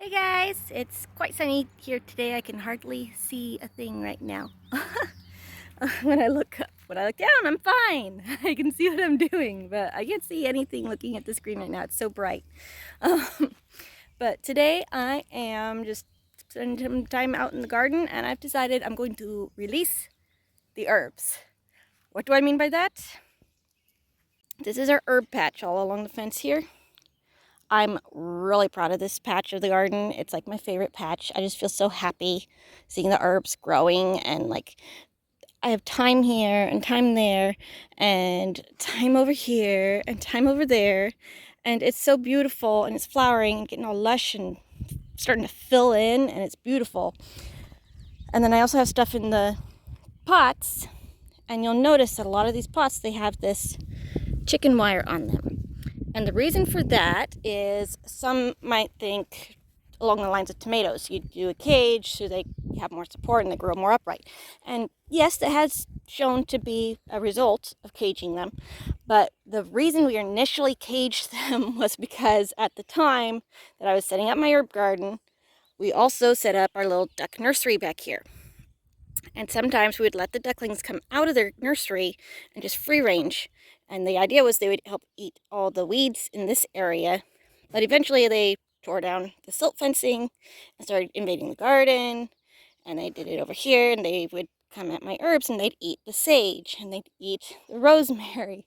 Hey guys, it's quite sunny here today. I can hardly see a thing right now. When I look up, when I look down, I'm fine. I can see what I'm doing, but I can't see anything looking at the screen right now. It's so bright. Um, but today I am just spending some time out in the garden, and I've decided I'm going to release the herbs. What do I mean by that? This is our herb patch all along the fence here. I'm really proud of this patch of the garden. It's like my favorite patch. I just feel so happy seeing the herbs growing, and like I have time here and time there and time over here and time over there, and it's so beautiful, and it's flowering and getting all lush and starting to fill in, and it's beautiful. And then I also have stuff in the pots, and you'll notice that a lot of these pots, they have this chicken wire on them. And the reason for that is some might think along the lines of tomatoes. You do a cage so they have more support and they grow more upright. And yes, that has shown to be a result of caging them. But the reason we initially caged them was because at the time that I was setting up my herb garden, we also set up our little duck nursery back here. And sometimes we would let the ducklings come out of their nursery and just free range. And the idea was they would help eat all the weeds in this area. But eventually they tore down the silt fencing and started invading the garden. And they did it over here, and they would come at my herbs and they'd eat the sage and they'd eat the rosemary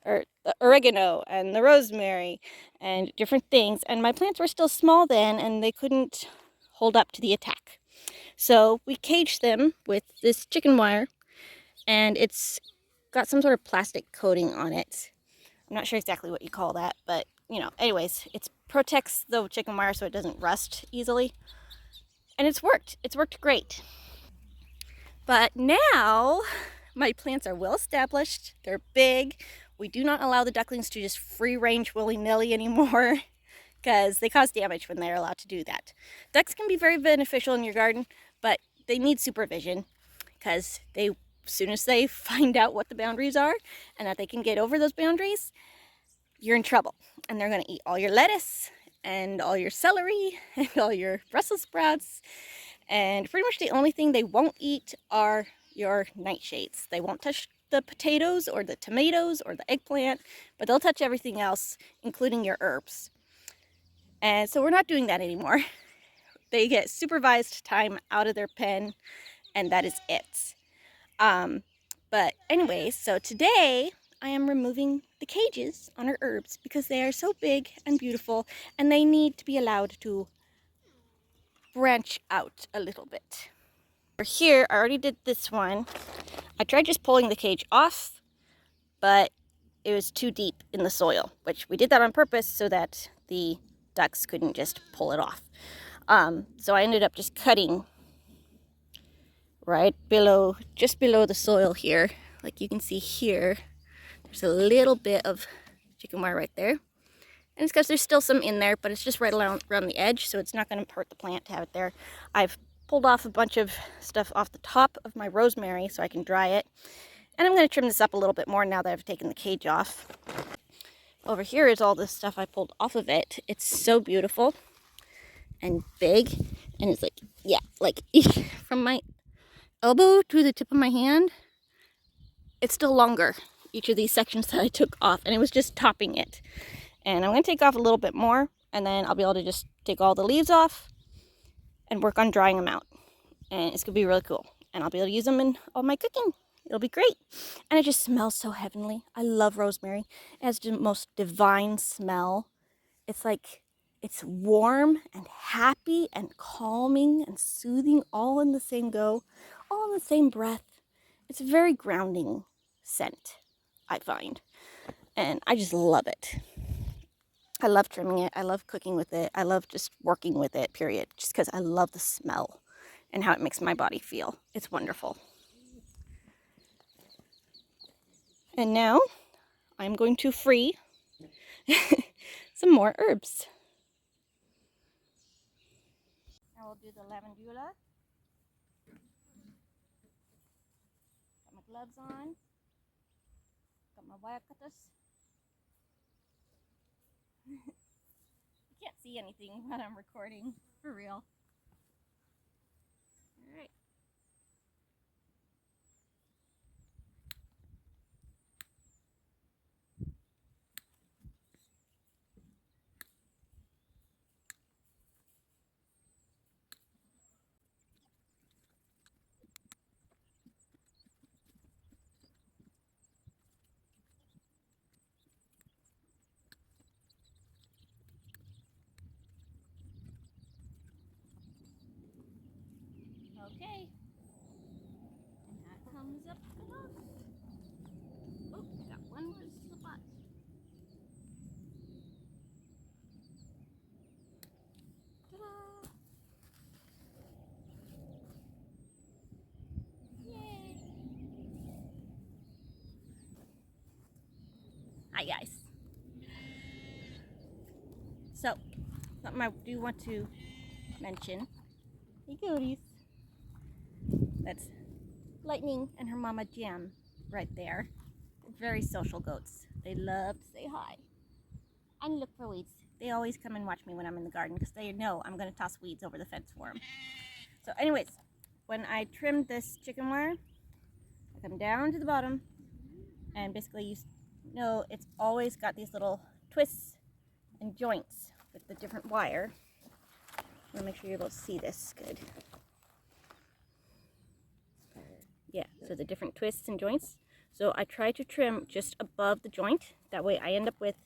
or the oregano and the rosemary and different things. And my plants were still small then, and they couldn't hold up to the attack. So we caged them with this chicken wire, and it's got some sort of plastic coating on it. I'm not sure exactly what you call that, but anyways, it protects the chicken wire so it doesn't rust easily. And it's worked. It's worked great. But now my plants are well established. They're big. We do not allow the ducklings to just free range willy-nilly anymore because they cause damage when they're allowed to do that. Ducks can be very beneficial in your garden, but they need supervision because as soon as they find out what the boundaries are and that they can get over those boundaries, you're in trouble. And they're going to eat all your lettuce and all your celery and all your Brussels sprouts. And pretty much the only thing they won't eat are your nightshades. They won't touch the potatoes or the tomatoes or the eggplant, but they'll touch everything else, including your herbs. And so we're not doing that anymore. They get supervised time out of their pen, and that is it. But anyway, so today I am removing the cages on our herbs because they are so big and beautiful, and they need to be allowed to branch out a little bit. Here, I already did this one. I tried just pulling the cage off, but it was too deep in the soil, which we did that on purpose so that the ducks couldn't just pull it off. So I ended up just cutting right below, just below the soil here. Like you can see here, there's a little bit of chicken wire right there. And it's because there's still some in there, but it's just right around the edge, so it's not going to hurt the plant to have it there. I've pulled off a bunch of stuff off the top of my rosemary so I can dry it. And I'm going to trim this up a little bit more now that I've taken the cage off. Over here is all this stuff I pulled off of it. It's so beautiful and big, and it's like, yeah, like from my elbow to the tip of my hand, it's still longer, each of these sections that I took off, and it was just topping it. And I'm going to take off a little bit more, and then I'll be able to just take all the leaves off and work on drying them out. And it's going to be really cool. And I'll be able to use them in all my cooking. It'll be great. And it just smells so heavenly. I love rosemary. It has the most divine smell. It's like, it's warm and happy and calming and soothing all in the same go, all in the same breath. It's a very grounding scent, I find. And I just love it. I love trimming it. I love cooking with it. I love just working with it, period. Just because I love the smell and how it makes my body feel. It's wonderful. And now I'm going to free some more herbs. I will do the lavandula. Got my gloves on. Got my wire cutters. can't see anything when I'm recording, for real. All right. Okay. And that comes up the top. Oh, got one more spot. Ta-da! Yay! Hi guys. So, something I do want to mention. Hey goodies. That's Lightning and her mama Jam right there. They're very social goats. They love to say hi and look for weeds. They always come and watch me when I'm in the garden because they know I'm going to toss weeds over the fence for them. So anyways, when I trimmed this chicken wire, I come down to the bottom and basically you know it's always got these little twists and joints with the different wire. I want to make sure you're able to see this good. Yeah, so the different twists and joints. So I try to trim just above the joint. That way I end up with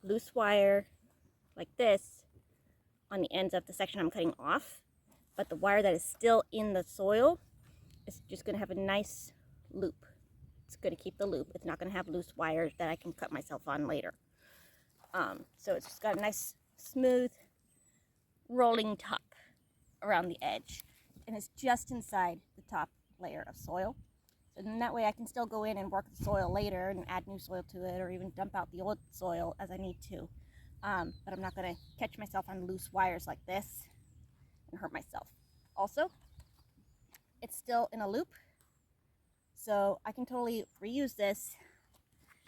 loose wire like this on the ends of the section I'm cutting off. But the wire that is still in the soil is just going to have a nice loop. It's going to keep the loop. It's not going to have loose wires that I can cut myself on later. So it's just got a nice smooth rolling top around the edge. And it's just inside the top layer of soil. So then that way I can still go in and work the soil later and add new soil to it or even dump out the old soil as I need to. But I'm not going to catch myself on loose wires like this and hurt myself. Also, it's still in a loop, so I can totally reuse this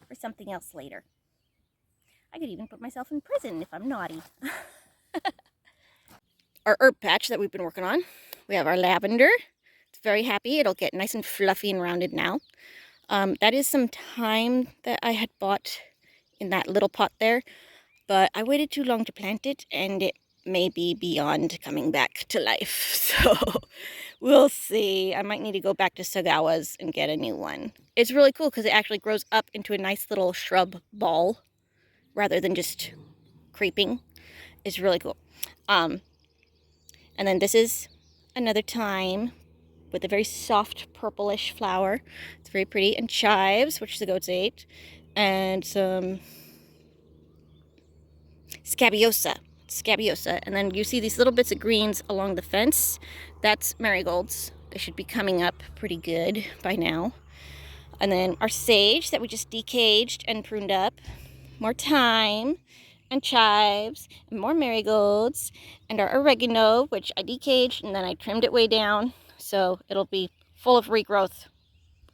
for something else later. I could even put myself in prison if I'm naughty. Our herb patch that we've been working on, we have our lavender. It's very happy. It'll get nice and fluffy and rounded now. That is some thyme that I had bought in that little pot there, but I waited too long to plant it and it may be beyond coming back to life. So we'll see. I might need to go back to Sagawa's and get a new one. It's really cool because it actually grows up into a nice little shrub ball rather than just creeping. It's really cool. And then this is another thyme with a very soft purplish flower. It's very pretty. And chives, which the goats ate. And some scabiosa. And then you see these little bits of greens along the fence. That's marigolds. They should be coming up pretty good by now. And then our sage that we just decaged and pruned up. More thyme and chives and more marigolds. And our oregano, which I decaged and then I trimmed it way down. So it'll be full of regrowth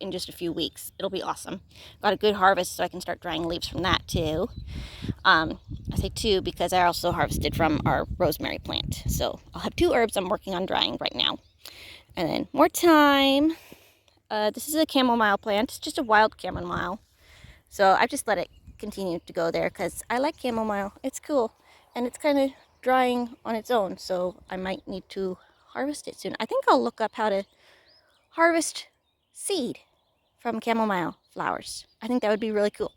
in just a few weeks. It'll be awesome. Got a good harvest so I can start drying leaves from that too. I say two because I also harvested from our rosemary plant. So I'll have 2 herbs I'm working on drying right now. And then more thyme. This is a chamomile plant. It's just a wild chamomile. So I've just let it continue to go there because I like chamomile. It's cool. And it's kind of drying on its own. So I might need to harvest it soon. I think I'll look up how to harvest seed from chamomile flowers. I think that would be really cool.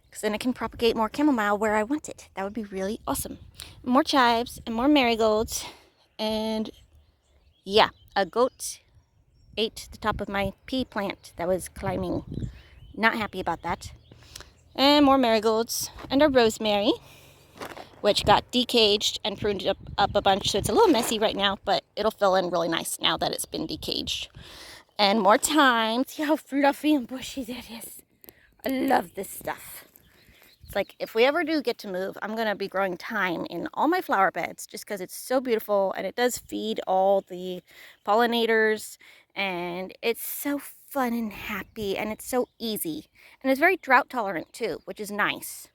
Because then I can propagate more chamomile where I want it. That would be really awesome. More chives and more marigolds. And yeah, a goat ate the top of my pea plant that was climbing. Not happy about that. And more marigolds. And a rosemary, which got decaged and pruned up a bunch. So it's a little messy right now, but it'll fill in really nice now that it's been decaged. And more thyme. See how fluffy and bushy that is. I love this stuff. It's like if we ever do get to move, I'm going to be growing thyme in all my flower beds just because it's so beautiful and it does feed all the pollinators and it's so fun and happy and it's so easy. And it's very drought tolerant too, which is nice.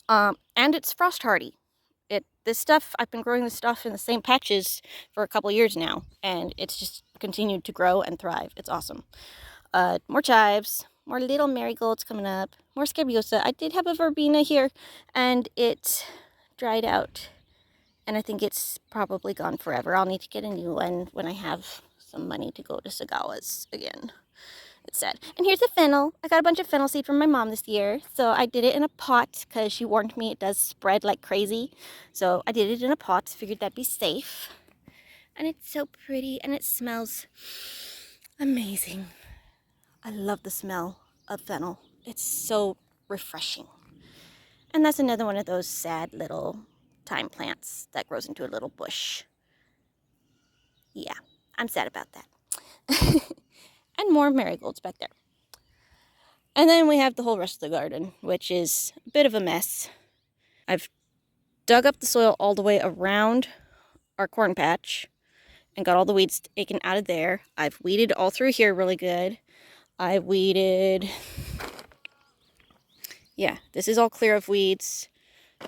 And it's frost hardy. This stuff, I've been growing this stuff in the same patches for a couple years now, and it's just continued to grow and thrive. It's awesome. More chives, more little marigolds coming up, more scabiosa. I did have a verbena here, and it dried out, and I think it's probably gone forever. I'll need to get a new one when I have some money to go to Sagawa's again. It's sad. And here's the fennel. I got a bunch of fennel seed from my mom this year. So I did it in a pot because she warned me it does spread like crazy. So I did it in a pot. Figured that'd be safe. And it's so pretty and it smells amazing. I love the smell of fennel. It's so refreshing. And that's another one of those sad little thyme plants that grows into a little bush. Yeah, I'm sad about that. And more marigolds back there. And then we have the whole rest of the garden, which is a bit of a mess. I've dug up the soil all the way around our corn patch and got all the weeds taken out of there. I've weeded all through here really good. I weeded... Yeah, this is all clear of weeds.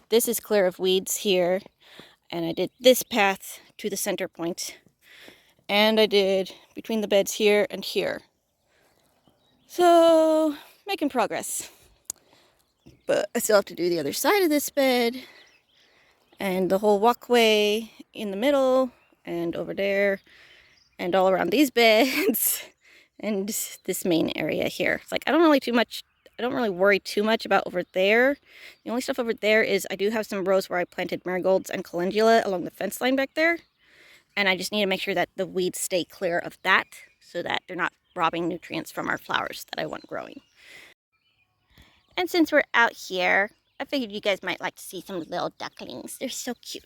This is clear of weeds here. And I did this path to the center point. And I did between the beds here and here. So, making progress. But I still have to do the other side of this bed. And the whole walkway in the middle. And over there. And all around these beds. And this main area here. It's like, I don't really worry too much about over there. The only stuff over there is I do have some rows where I planted marigolds and calendula along the fence line back there. And I just need to make sure that the weeds stay clear of that so that they're not robbing nutrients from our flowers that I want growing. And since we're out here, I figured you guys might like to see some little ducklings. They're so cute.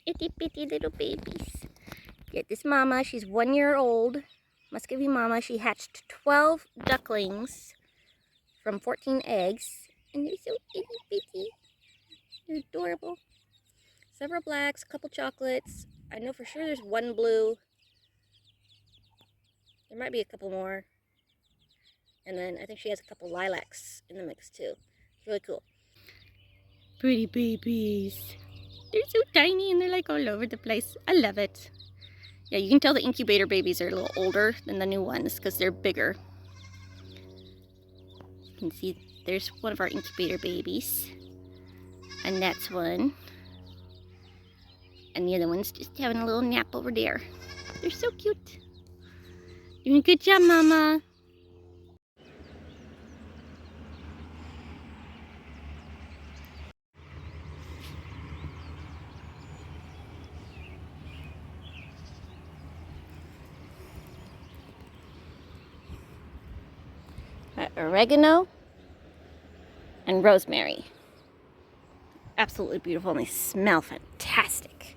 Itty bitty little babies. Get this mama, she's 1 year old. Muscovy mama, she hatched 12 ducklings from 14 eggs. And they're so itty bitty. They're adorable. Several blacks, a couple chocolates. I know for sure there's one blue. There might be a couple more. And then I think she has a couple lilacs in the mix too. It's really cool. Pretty babies. They're so tiny and they're like all over the place. I love it. Yeah, you can tell the incubator babies are a little older than the new ones because they're bigger. You can see there's one of our incubator babies. And that's one. And the other one's just having a little nap over there. They're so cute. Doing a good job, Mama. Oregano and rosemary. Absolutely beautiful and they smell fantastic.